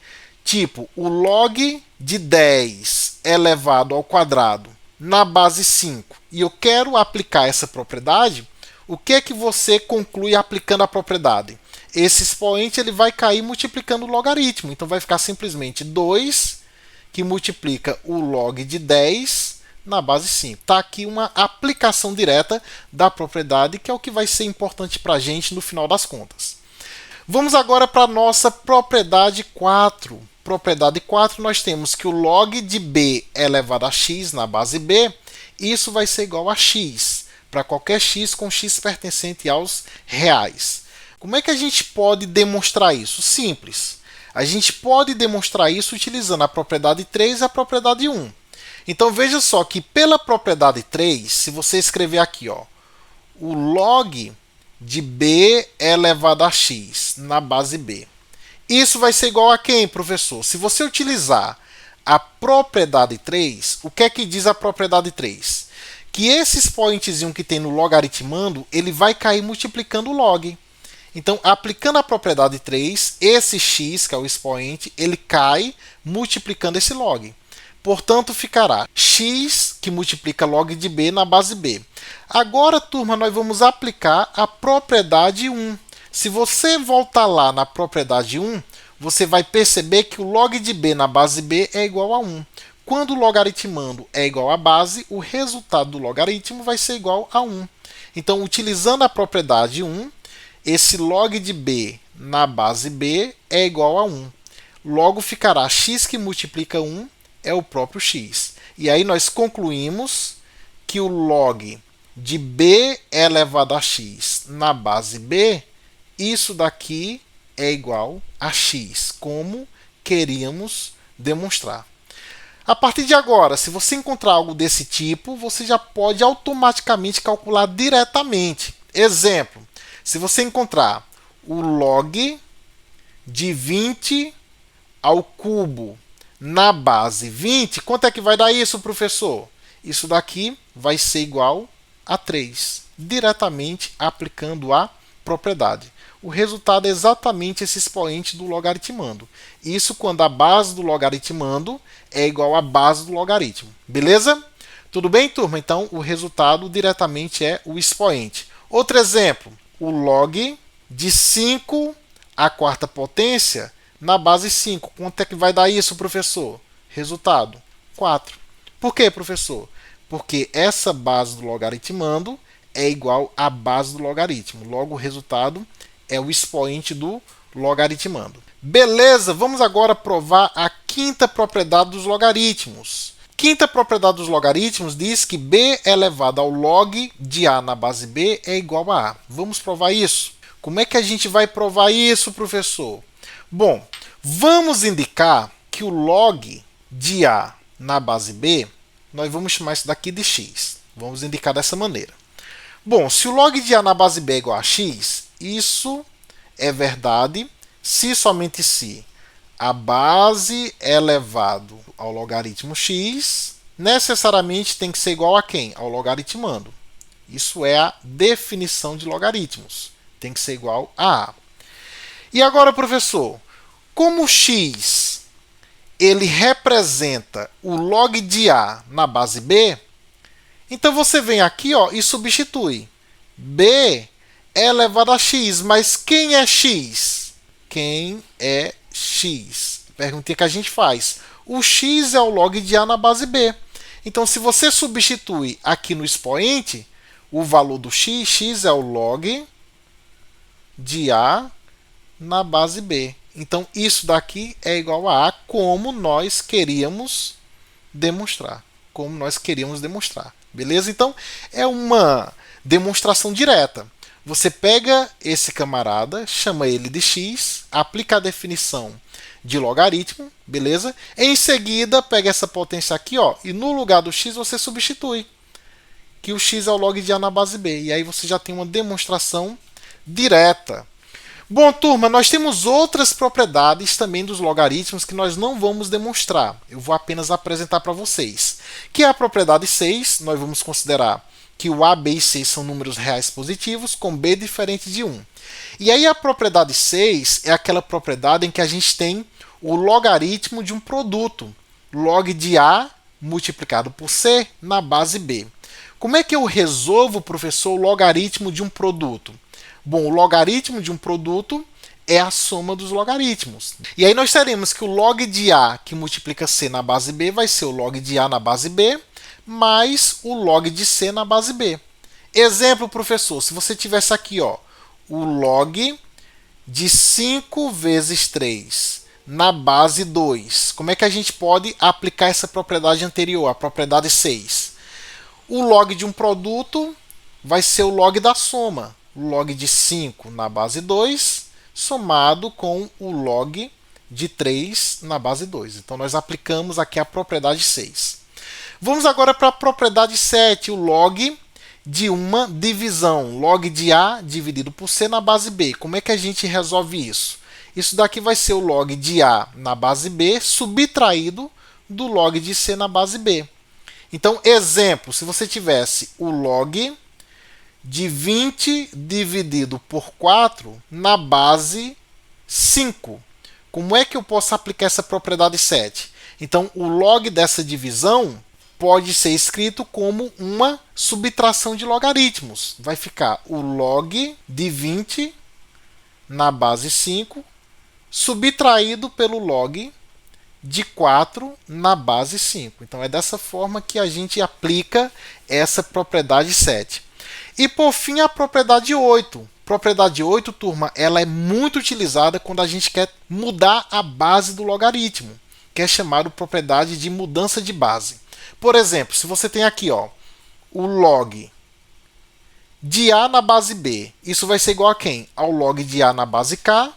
tipo o log de 10 elevado ao quadrado na base 5 e eu quero aplicar essa propriedade, o que é que você conclui aplicando a propriedade? Esse expoente ele vai cair multiplicando o logaritmo. Então vai ficar simplesmente 2 que multiplica o log de 10 na base 5. Está aqui uma aplicação direta da propriedade, que é o que vai ser importante para a gente no final das contas. Vamos agora para a nossa propriedade 4. Propriedade 4, nós temos que o log de B elevado a x na base B, isso vai ser igual a x, para qualquer x com x pertencente aos reais. Como é que a gente pode demonstrar isso? Simples. A gente pode demonstrar isso utilizando a propriedade 3 e a propriedade 1. Então veja só que pela propriedade 3, se você escrever aqui, ó, o log de B elevado a x na base B, isso vai ser igual a quem, professor? Se você utilizar a propriedade 3, o que é que diz a propriedade 3? Que esse expoentezinho que tem no logaritmando, ele vai cair multiplicando o log. Então, aplicando a propriedade 3, esse x, que é o expoente, ele cai multiplicando esse log. Portanto, ficará x, que multiplica log de b, na base b. Agora, turma, nós vamos aplicar a propriedade 1. Se você voltar lá na propriedade 1, você vai perceber que o log de b na base b é igual a 1. Quando o logaritmando é igual à base, o resultado do logaritmo vai ser igual a 1. Então, utilizando a propriedade 1, esse log de b na base b é igual a 1. Logo ficará x que multiplica 1 é o próprio x. E aí nós concluímos que o log de b elevado a x na base b, isso daqui é igual a x, como queríamos demonstrar. A partir de agora, se você encontrar algo desse tipo, você já pode automaticamente calcular diretamente. Exemplo, se você encontrar o log de 20 ao cubo na base 20, quanto é que vai dar isso, professor? Isso daqui vai ser igual a 3. diretamente aplicando a propriedade. O resultado é exatamente esse expoente do logaritmando. Isso quando a base do logaritmando é igual à base do logaritmo. Beleza? Tudo bem, turma? Então, o resultado diretamente é o expoente. Outro exemplo, o log de 5 à quarta potência na base 5. Quanto é que vai dar isso, professor? Resultado, 4. Por quê, professor? Porque essa base do logaritmando é igual à base do logaritmo. Logo, o resultado é o expoente do logaritmando. Beleza, vamos agora provar a quinta propriedade dos logaritmos. Quinta propriedade dos logaritmos diz que b elevado ao log de a na base b é igual a a. Vamos provar isso. Como é que a gente vai provar isso, professor? Bom, vamos indicar que o log de a na base b, nós vamos chamar isso daqui de x. Vamos indicar dessa maneira. Bom, se o log de a na base b é igual a x, isso é verdade se somente se a base elevado ao logaritmo x necessariamente tem que ser igual a quem? Ao logaritmando. Isso é a definição de logaritmos. Tem que ser igual a a. E agora, professor, como x ele representa o log de a na base b, então você vem aqui, ó, e substitui. b é elevado a x, mas quem é x? Quem é x? Perguntinha que a gente faz. O x é o log de a na base b. Então, se você substitui aqui no expoente o valor do x, x é o log de a na base b. Então, isso daqui é igual a a, como nós queríamos demonstrar. Como nós queríamos demonstrar. Beleza? Então, é uma demonstração direta. Você pega esse camarada, chama ele de x, aplica a definição de logaritmo, beleza? Em seguida, pega essa potência aqui, ó, e no lugar do x você substitui que o x é o log de a na base b. E aí você já tem uma demonstração direta. Bom, turma, nós temos outras propriedades também dos logaritmos que nós não vamos demonstrar. Eu vou apenas apresentar para vocês. Que é a propriedade 6, nós vamos considerar que o a, b e c são números reais positivos, com b diferente de 1. E aí a propriedade 6 é aquela propriedade em que a gente tem o logaritmo de um produto. Log de a multiplicado por c na base b. Como é que eu resolvo, professor, o logaritmo de um produto? Bom, o logaritmo de um produto é a soma dos logaritmos. E aí nós teremos que o log de a que multiplica c na base b vai ser o log de a na base b mais o log de c na base b. Exemplo, professor, se você tivesse aqui, ó, o log de 5 vezes 3 na base 2, como é que a gente pode aplicar essa propriedade anterior, a propriedade 6? O log de um produto vai ser o log da soma. O log de 5 na base 2 somado com o log de 3 na base 2. Então, nós aplicamos aqui a propriedade 6. Vamos agora para a propriedade 7, o log de uma divisão. Log de a dividido por c na base b. Como é que a gente resolve isso? Isso daqui vai ser o log de a na base b subtraído do log de c na base b. Então, exemplo, se você tivesse o log de 20 dividido por 4 na base 5. Como é que eu posso aplicar essa propriedade 7? Então, o log dessa divisão pode ser escrito como uma subtração de logaritmos. Vai ficar o log de 20 na base 5 subtraído pelo log de 4 na base 5. Então, é dessa forma que a gente aplica essa propriedade 7. E, por fim, a propriedade 8. Propriedade 8, turma, ela é muito utilizada quando a gente quer mudar a base do logaritmo, que é chamado propriedade de mudança de base. Por exemplo, se você tem aqui, ó, o log de a na base b, isso vai ser igual a quem? Ao log de a na base k,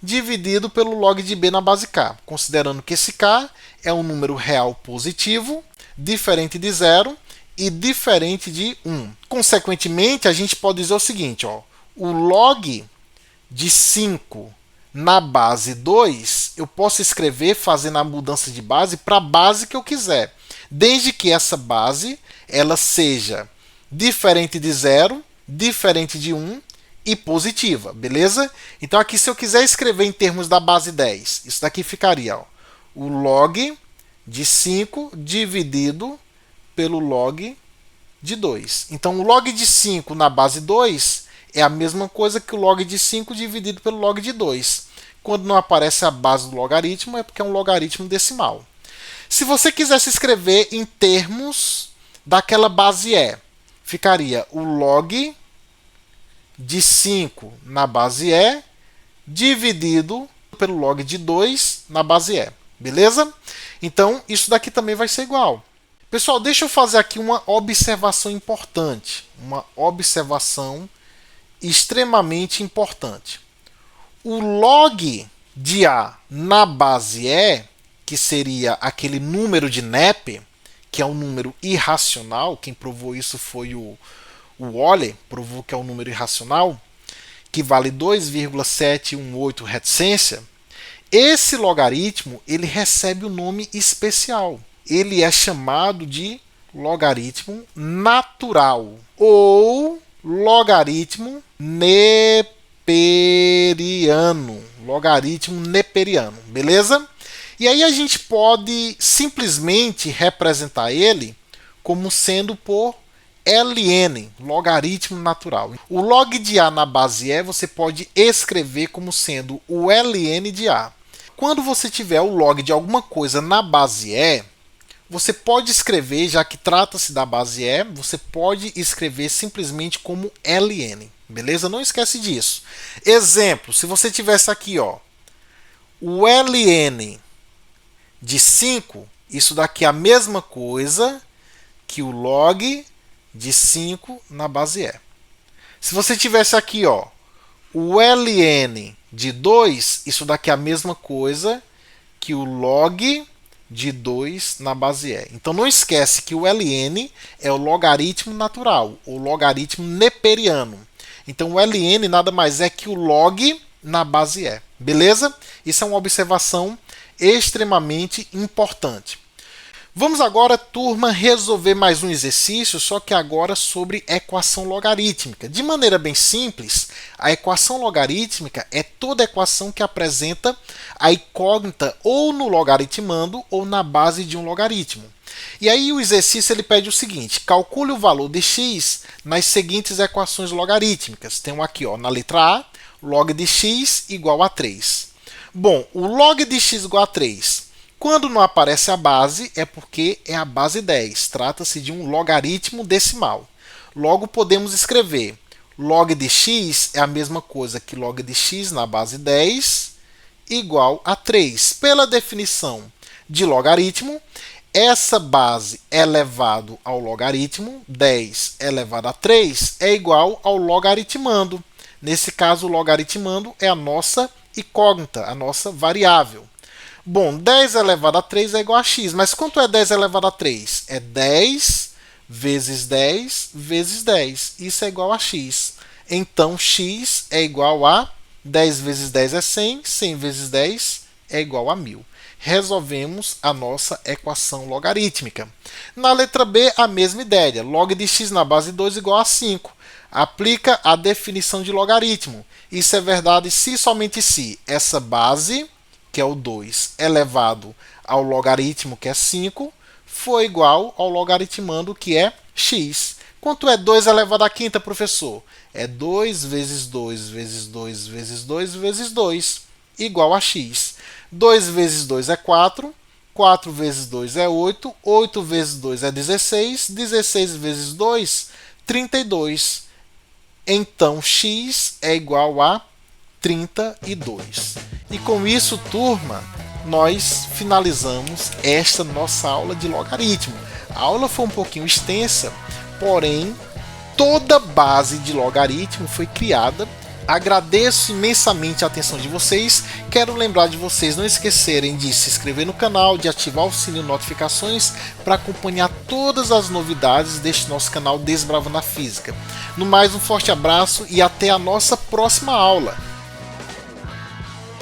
dividido pelo log de b na base k, considerando que esse k é um número real positivo, diferente de 0 e diferente de 1. Consequentemente, a gente pode dizer o seguinte, ó, o log de 5 na base 2, eu posso escrever fazendo a mudança de base para a base que eu quiser, desde que essa base ela seja diferente de 0, diferente de 1 e positiva, beleza? Então aqui se eu quiser escrever em termos da base 10, isso daqui ficaria ó, o log de 5 dividido pelo log de 2. Então o log de 5 na base 2 é a mesma coisa que o log de 5 dividido pelo log de 2. Quando não aparece a base do logaritmo é porque é um logaritmo decimal. Se você quisesse escrever em termos daquela base E, ficaria o log de 5 na base E dividido pelo log de 2 na base E. Beleza? Então, isso daqui também vai ser igual. Pessoal, deixa eu fazer aqui uma observação importante. Uma observação extremamente importante. O log de A na base E, que seria aquele número de Nepe, que é um número irracional, quem provou isso foi o Euler, provou que é um número irracional, que vale 2,718 reticência, esse logaritmo ele recebe um nome especial. Ele é chamado de logaritmo natural ou logaritmo neperiano. Logaritmo neperiano, beleza? E aí a gente pode simplesmente representar ele como sendo por ln, logaritmo natural. O log de A na base E você pode escrever como sendo o ln de A. Quando você tiver o log de alguma coisa na base E, você pode escrever, já que trata-se da base E, você pode escrever simplesmente como ln. Beleza? Não esquece disso. Exemplo, se você tivesse aqui, ó, o ln de 5, isso daqui é a mesma coisa que o log de 5 na base E. Se você tivesse aqui, ó, o ln de 2, isso daqui é a mesma coisa que o log de 2 na base E. Então não esquece que o ln é o logaritmo natural, ou logaritmo neperiano. Então o ln nada mais é que o log na base E. Beleza? Isso é uma observação extremamente importante. Vamos agora, turma, resolver mais um exercício, só que agora sobre equação logarítmica. De maneira bem simples, a equação logarítmica é toda equação que apresenta a incógnita ou no logaritmando ou na base de um logaritmo. E aí o exercício ele pede o seguinte: calcule o valor de x nas seguintes equações logarítmicas. Tem aqui, ó, na letra A, log de x igual a 3. Bom, o log de x igual a 3... quando não aparece a base, é porque é a base 10. Trata-se de um logaritmo decimal. Logo, podemos escrever log de x é a mesma coisa que log de x na base 10 igual a 3. Pela definição de logaritmo, essa base elevado ao logaritmo, 10 elevado a 3, é igual ao logaritmando. Nesse caso, o logaritmando é a nossa incógnita, a nossa variável. Bom, 10 elevado a 3 é igual a x, mas quanto é 10 elevado a 3? É 10 vezes 10 vezes 10. Isso é igual a x. Então, x é igual a 10 vezes 10 é 100, 100 vezes 10 é igual a 1000. Resolvemos a nossa equação logarítmica. Na letra B, a mesma ideia. Log de x na base 2 igual a 5. Aplica a definição de logaritmo. Isso é verdade se somente se essa base, que é o 2, elevado ao logaritmo, que é 5, for igual ao logaritmando, que é x. Quanto é 2 elevado à quinta, professor? É 2 vezes 2 vezes 2 vezes 2 vezes 2, igual a x. 2 vezes 2 é 4, 4 vezes 2 é 8, 8 vezes 2 é 16, 16 vezes 2, 32. Então, x é igual a 32. E com isso, turma, nós finalizamos esta nossa aula de logaritmo. A aula foi um pouquinho extensa, porém, toda base de logaritmo foi criada. Agradeço imensamente a atenção de vocês. Quero lembrar de vocês não esquecerem de se inscrever no canal, de ativar o sininho de notificações para acompanhar todas as novidades deste nosso canal Desbravando a Física. No mais, um forte abraço e até a nossa próxima aula.